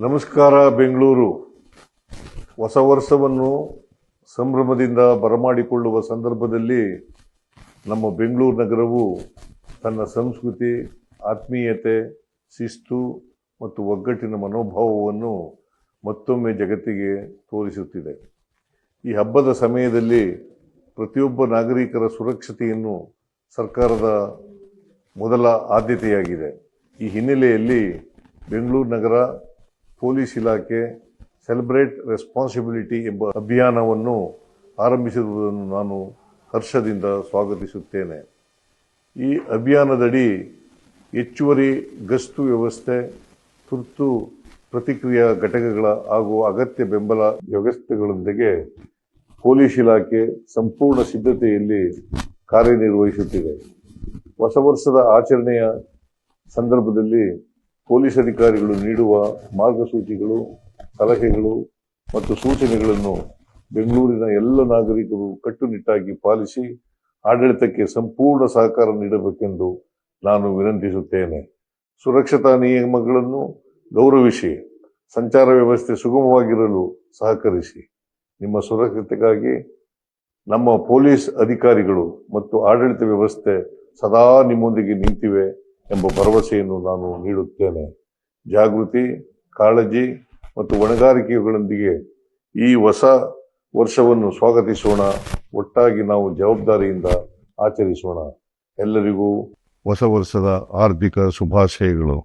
ನಮಸ್ಕಾರ ಬೆಂಗಳೂರು. ಹೊಸ ವರ್ಷವನ್ನು ಸಂಭ್ರಮದಿಂದ ಬರಮಾಡಿಕೊಳ್ಳುವ ಸಂದರ್ಭದಲ್ಲಿ ನಮ್ಮ ಬೆಂಗಳೂರು ನಗರವು ತನ್ನ ಸಂಸ್ಕೃತಿ, ಆತ್ಮೀಯತೆ, ಶಿಸ್ತು ಮತ್ತು ಒಗ್ಗಟ್ಟಿನ ಮನೋಭಾವವನ್ನು ಮತ್ತೊಮ್ಮೆ ಜಗತ್ತಿಗೆ ತೋರಿಸುತ್ತಿದೆ. ಈ ಹಬ್ಬದ ಸಮಯದಲ್ಲಿ ಪ್ರತಿಯೊಬ್ಬ ನಾಗರಿಕರ ಸುರಕ್ಷತೆಯನ್ನು ಸರ್ಕಾರದ ಮೊದಲ ಆದ್ಯತೆಯಾಗಿದೆ. ಈ ಹಿನ್ನೆಲೆಯಲ್ಲಿ ಬೆಂಗಳೂರು ನಗರ ಪೊಲೀಸ್ ಇಲಾಖೆ ಸೆಲೆಬ್ರೇಟ್ ರೆಸ್ಪಾನ್ಸಿಬಿಲಿಟಿ ಎಂಬ ಅಭಿಯಾನವನ್ನು ಆರಂಭಿಸಿರುವುದನ್ನು ನಾನು ಹರ್ಷದಿಂದ ಸ್ವಾಗತಿಸುತ್ತೇನೆ. ಈ ಅಭಿಯಾನದಡಿ ಹೆಚ್ಚುವರಿ ಗಸ್ತು ವ್ಯವಸ್ಥೆ, ತುರ್ತು ಪ್ರತಿಕ್ರಿಯಾ ಘಟಕಗಳ ಹಾಗೂ ಅಗತ್ಯ ಬೆಂಬಲ ವ್ಯವಸ್ಥೆಗಳೊಂದಿಗೆ ಪೊಲೀಸ್ ಇಲಾಖೆ ಸಂಪೂರ್ಣ ಸಿದ್ಧತೆಯಲ್ಲಿ ಕಾರ್ಯನಿರ್ವಹಿಸುತ್ತಿದೆ. ಹೊಸ ವರ್ಷದ ಆಚರಣೆಯ ಸಂದರ್ಭದಲ್ಲಿ ಪೊಲೀಸ್ ಅಧಿಕಾರಿಗಳು ನೀಡುವ ಮಾರ್ಗಸೂಚಿಗಳು, ಸಲಹೆಗಳು ಮತ್ತು ಸೂಚನೆಗಳನ್ನು ಬೆಂಗಳೂರಿನ ಎಲ್ಲ ನಾಗರಿಕರು ಕಟ್ಟುನಿಟ್ಟಾಗಿ ಪಾಲಿಸಿ ಆಡಳಿತಕ್ಕೆ ಸಂಪೂರ್ಣ ಸಹಕಾರ ನೀಡಬೇಕೆಂದು ನಾನು ವಿನಂತಿಸುತ್ತೇನೆ. ಸುರಕ್ಷತಾ ನಿಯಮಗಳನ್ನು ಗೌರವಿಸಿ ಸಂಚಾರ ವ್ಯವಸ್ಥೆ ಸುಗಮವಾಗಿರಲು ಸಹಕರಿಸಿ. ನಿಮ್ಮ ಸುರಕ್ಷತೆಗಾಗಿ ನಮ್ಮ ಪೊಲೀಸ್ ಅಧಿಕಾರಿಗಳು ಮತ್ತು ಆಡಳಿತ ವ್ಯವಸ್ಥೆ ಸದಾ ನಿಮ್ಮೊಂದಿಗೆ ನಿಂತಿವೆ ಎಂಬ ಭರವಸೆಯನ್ನು ನಾನು ನೀಡುತ್ತೇನೆ. ಜಾಗೃತಿ, ಕಾಳಜಿ ಮತ್ತು ಹೊಣೆಗಾರಿಕೆಗಳೊಂದಿಗೆ ಈ ಹೊಸ ವರ್ಷವನ್ನು ಸ್ವಾಗತಿಸೋಣ. ಒಟ್ಟಾಗಿ ನಾವು ಜವಾಬ್ದಾರಿಯಿಂದ ಆಚರಿಸೋಣ. ಎಲ್ಲರಿಗೂ ಹೊಸ ವರ್ಷದ ಹಾರ್ದಿಕ ಶುಭಾಶಯಗಳು.